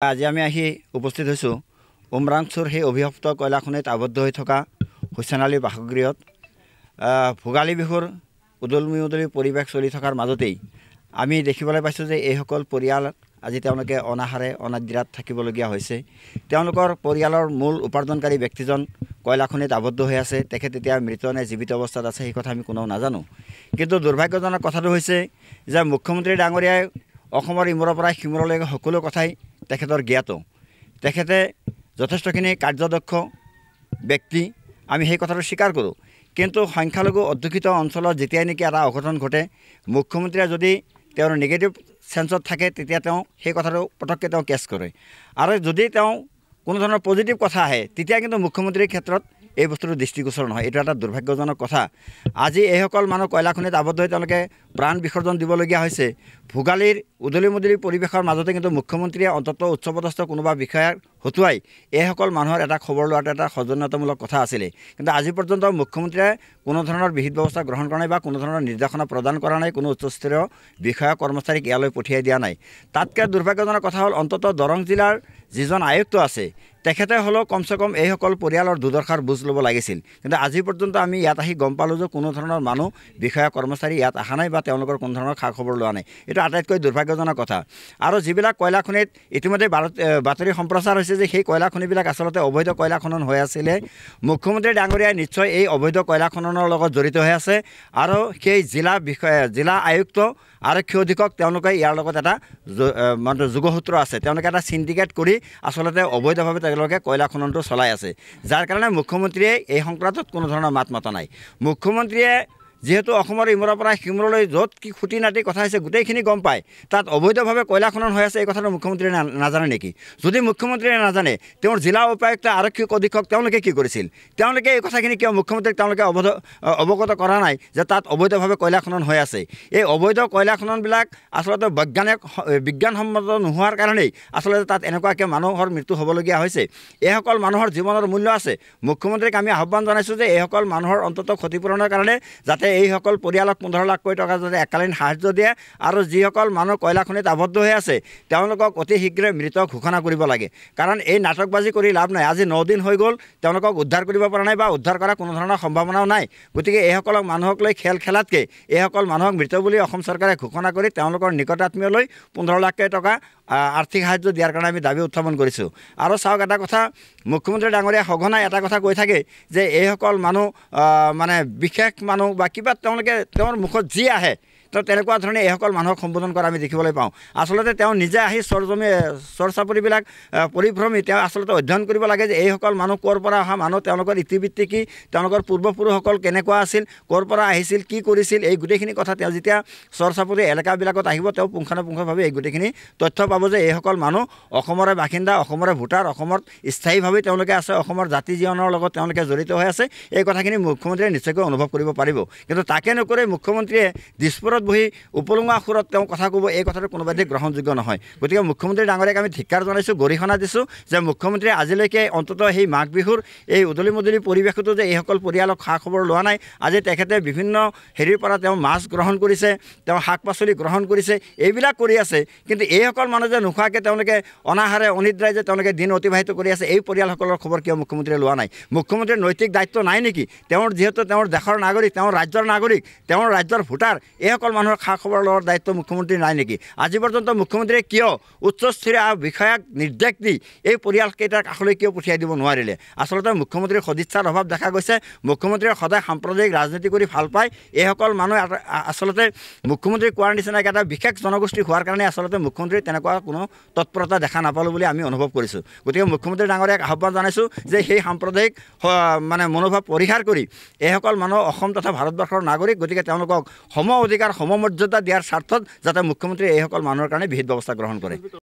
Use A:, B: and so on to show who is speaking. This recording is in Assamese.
A: আজি আমি আহি উপস্থিত হৈছোঁ উমৰাংচুৰ সেই অভিশপ্ত কয়লাখনিত আবদ্ধ হৈ থকা হুছেইন আলী বাসগৃহত। ভোগালী বিহুৰ উদলমি পৰিৱেশ চলি থকাৰ মাজতেই আমি দেখিবলৈ পাইছোঁ যে এইসকল পৰিয়াল আজি তেওঁলোকে অনাহাৰে অনাদ্ৰাত থাকিবলগীয়া হৈছে। তেওঁলোকৰ পৰিয়ালৰ মূল উপাৰ্জনকাৰী ব্যক্তিজন কয়লাখনিত আবদ্ধ হৈ আছে। তেখেত এতিয়া মৃত নে জীৱিত অৱস্থাত আছে সেই কথা আমি কোনেও নাজানো। কিন্তু দুৰ্ভাগ্যজনক কথাটো হৈছে যে মুখ্যমন্ত্ৰী ডাঙৰীয়াই অসমৰ ইমূৰৰ পৰা সিমূৰলৈকে সকলো কথাই তেখেতৰ জ্ঞাত। তেখেতে যথেষ্টখিনি কাৰ্যদক্ষ ব্যক্তি, আমি সেই কথাটো স্বীকাৰ কৰোঁ। কিন্তু সংখ্যালঘু অধ্যুষিত অঞ্চলত যেতিয়াই নেকি এটা অঘটন ঘটে, মুখ্যমন্ত্ৰীয়ে যদি তেওঁৰ নিগেটিভ চেঞ্চত থাকে তেতিয়া তেওঁ সেই কথাটো পটককৈ তেওঁ কেছ কৰে, আৰু যদি তেওঁ কোনো ধৰণৰ পজিটিভ কথা আহে তেতিয়া কিন্তু মুখ্যমন্ত্ৰীৰ ক্ষেত্ৰত এই বস্তুটো দৃষ্টিগোচৰ নহয়। এইটো এটা দুৰ্ভাগ্যজনক কথা। আজি এইসকল মানুহ কয়লাখনিত আবদ্ধ হৈ তেওঁলোকে প্ৰাণ বিসৰ্জন দিবলগীয়া হৈছে। ভোগালীৰ উদলি পৰিৱেশৰ মাজতে কিন্তু মুখ্যমন্ত্ৰীয়ে অন্ততঃ উচ্চপদস্থ কোনোবা বিষয়াক হতুৱাই এইসকল মানুহৰ এটা খবৰ লোৱাটো এটা সৌজন্যতামূলক কথা আছিলে। কিন্তু আজি পৰ্যন্ত মুখ্যমন্ত্ৰীয়ে কোনো ধৰণৰ বিহিত ব্যৱস্থা গ্ৰহণ কৰা নাই বা কোনো ধৰণৰ নিৰ্দেশনা প্ৰদান কৰা নাই, কোনো উচ্চস্তৰীয় বিষয়া কৰ্মচাৰীক ইয়ালৈ পঠিয়াই দিয়া নাই। তাতকৈ দুৰ্ভাগ্যজনক কথা হ'ল অন্ততঃ দৰং জিলাৰ যিজন আয়ুক্ত আছে তেখেতে হ'লেও কমচে কম এইসকল পৰিয়ালৰ দুৰ্দশাৰ বুজ ল'ব লাগিছিল। কিন্তু আজি পৰ্যন্ত আমি ইয়াত আহি গম পালোঁ যে কোনো ধৰণৰ মানুহ বিষয়া কৰ্মচাৰী ইয়াত অহা নাই বা তেওঁলোকৰ কোনো ধৰণৰ খা খবৰ লোৱা নাই। এইটো আটাইতকৈ দুৰ্ভাগ্যজনক কথা। আৰু যিবিলাক কয়লা খনিত ইতিমধ্যে বাতৰি সম্প্ৰচাৰ হৈছে যে সেই কয়লা খনিবিলাক আচলতে অবৈধ কয়লা খনন হৈ আছিলে, মুখ্যমন্ত্ৰী ডাঙৰীয়াই নিশ্চয় এই অবৈধ কয়লা খননৰ লগত জড়িত হৈ আছে। আৰু সেই জিলা আয়ুক্ত আৰক্ষী অধীক্ষক তেওঁলোকে ইয়াৰ লগত এটা মানে যোগসূত্ৰ আছে। তেওঁলোকে এটা চিণ্ডিকেট কৰি আচলতে অবৈধভাৱে তেওঁলোকে কয়লা খননটো চলাই আছে, যাৰ কাৰণে মুখ্যমন্ত্ৰীয়ে এই সংক্ৰান্তত কোনো ধৰণৰ মাত মাতা নাই। মুখ্যমন্ত্ৰীয়ে যিহেতু অসমৰ ইমূৰৰ পৰা সিমূৰলৈ য'ত কি খুটি নাটি কথা হৈছে গোটেইখিনি গম পায়, তাত অবৈধভাৱে কয়লা খনন হৈ আছে এই কথাটো মুখ্যমন্ত্ৰীয়ে নাজানে নেকি? যদি মুখ্যমন্ত্ৰীয়ে নাজানে, তেওঁৰ জিলা উপায়ুক্ত আৰক্ষী অধীক্ষক তেওঁলোকে কি কৰিছিল? তেওঁলোকে এই কথাখিনি কিয় মুখ্যমন্ত্ৰীক তেওঁলোকে অৱগত কৰা নাই যে তাত অবৈধভাৱে কয়লা খনন হৈ আছে? এই অবৈধ কয়লা খননবিলাক আচলতে বিজ্ঞানসন্মত নোহোৱাৰ কাৰণেই আচলতে তাত এনেকুৱাকৈ মানুহৰ মৃত্যু হ'বলগীয়া হৈছে। এইসকল মানুহৰ জীৱনৰ মূল্য আছে। মুখ্যমন্ত্ৰীক আমি আহ্বান জনাইছোঁ যে এইসকল মানুহৰ অন্ততঃ ক্ষতিপূৰণৰ কাৰণে যাতে এইসকল পৰিয়ালক 15 লাখকৈ টকা যাতে এককালীন সাহায্য দিয়ে, আৰু যিসকল মানুহ কয়লা খনিত আবদ্ধ হৈ আছে তেওঁলোকক অতি শীঘ্ৰে মৃত ঘোষণা কৰিব লাগে। কাৰণ এই নাটকবাজি কৰি লাভ নাই। আজি 9 দিন হৈ গ'ল তেওঁলোকক উদ্ধাৰ কৰিব পৰা নাই বা উদ্ধাৰ কৰাৰ কোনো ধৰণৰ সম্ভাৱনাও নাই। গতিকে এইসকলক মানুহক লৈ খেল খেলাতকৈ এইসকল মানুহক মৃত বুলি অসম চৰকাৰে ঘোষণা কৰি তেওঁলোকৰ নিকটাত্মীয়লৈ 15 লাখকৈ টকা আৰ্থিক সাহায্য দিয়াৰ কাৰণে আমি দাবী উত্থাপন কৰিছোঁ। আৰু চাওক, এটা কথা মুখ্যমন্ত্ৰী ডাঙৰীয়াই সঘনাই এটা কথা কৈ থাকে যে এইসকল মানুহ মানে বিশেষ মানুহ বা কিবা তেওঁলোকে তেওঁৰ মুখত যি আহে তো তেনেকুৱা ধৰণে এইসকল মানুহক সম্বোধন কৰা আমি দেখিবলৈ পাওঁ। আচলতে তেওঁ নিজে আহি চৰ চাপৰিবিলাক পৰিভ্ৰমী তেওঁ আচলতে অধ্যয়ন কৰিব লাগে যে এইসকল মানুহ ক'ৰ পৰা অহা মানুহ, তেওঁলোকৰ ইতিবৃত্তি কি, তেওঁলোকৰ পূৰ্বপুৰুষসকল কেনেকুৱা আছিল, ক'ৰ পৰা আহিছিল, কি কৰিছিল, এই গোটেইখিনি কথা তেওঁ যেতিয়া চৰ চাপৰি এলেকাবিলাকত আহিব তেওঁ পুংখানুপুংখভাৱে এই গোটেইখিনি তথ্য পাব যে এইসকল মানুহ অসমৰে বাসিন্দা, অসমৰে ভোটাৰ, অসমত স্থায়ীভাৱে তেওঁলোকে আছে, অসমৰ জাতি জীৱনৰ লগত তেওঁলোকে জড়িত হৈ আছে। এই কথাখিনি মুখ্যমন্ত্ৰীয়ে নিশ্চয়কৈ অনুভৱ কৰিব পাৰিব। কিন্তু তাকে নকৰি মুখ্যমন্ত্ৰীয়ে দিছপুৰত বহি উপলুঙা সুৰত তেওঁ কথা ক'ব, এই কথাটো কোনোবাদিন গ্ৰহণযোগ্য নহয়। গতিকে মুখ্যমন্ত্ৰী ডাঙৰীয়াক আমি ধিক্কাৰ জনাইছোঁ, গৰিহণা দিছোঁ যে মুখ্যমন্ত্ৰীয়ে আজিলৈকে অন্ততঃ সেই মাঘ বিহুৰ এই উদলি পৰিৱেশতো যে এইসকল পৰিয়ালক খা খবৰ লোৱা নাই। আজি তেখেতে বিভিন্ন হেৰিৰ পৰা তেওঁ মাছ গ্ৰহণ কৰিছে, তেওঁ শাক পাচলি গ্ৰহণ কৰিছে, এইবিলাক কৰি আছে। কিন্তু এইসকল মানুহ যে নোখোৱাকৈ তেওঁলোকে অনাহাৰে অনিদ্ৰাই যে তেওঁলোকে দিন অতিবাহিত কৰি আছে, এই পৰিয়ালসকলৰ খবৰ কিয় মুখ্যমন্ত্ৰীয়ে লোৱা নাই? মুখ্যমন্ত্ৰীৰ নৈতিক দায়িত্ব নাই নেকি? তেওঁৰ যিহেতু তেওঁৰ দেশৰ নাগৰিক, তেওঁৰ ৰাজ্যৰ নাগৰিক, তেওঁৰ ৰাজ্যৰ ভোটাৰ, এইসকল মানুহৰ খা খবৰ লোৱাৰ দায়িত্ব মুখ্যমন্ত্ৰী নাই নেকি? আজি পৰ্যন্ত মুখ্যমন্ত্ৰীয়ে কিয় উচ্চস্তৰীয় বিষয়াক নিৰ্দেশ দি এই পৰিয়ালকেইটাৰ কাষলৈ কিয় পঠিয়াই দিব নোৱাৰিলে? আচলতে মুখ্যমন্ত্ৰীৰ সদিচ্ছাৰ অভাৱ দেখা গৈছে। মুখ্যমন্ত্ৰীয়ে সদায় সাম্প্ৰদায়িক ৰাজনীতি কৰি ভাল পায়। এইসকল মানুহ আচলতে মুখ্যমন্ত্ৰী কোৱাৰ নিচিনাকৈ এটা বিশেষ জনগোষ্ঠী হোৱাৰ কাৰণে আচলতে মুখ্যমন্ত্ৰীৰ তেনেকুৱা কোনো তৎপৰতা দেখা নাপালোঁ বুলি আমি অনুভৱ কৰিছোঁ। গতিকে মুখ্যমন্ত্ৰী ডাঙৰীয়াক আহ্বান জনাইছোঁ যে সেই সাম্প্ৰদায়িক মানে মনোভাৱ পৰিহাৰ কৰি এইসকল মানুহ অসম তথা ভাৰতবৰ্ষৰ নাগৰিক, গতিকে তেওঁলোকক সম অধিকাৰ সমমৰ্যাদা দিয়াৰ স্বাৰ্থত যাতে মুখ্যমন্ত্ৰীয়ে এইসকল মানুহৰ কাৰণে বিহিত ব্যৱস্থা গ্ৰহণ কৰে।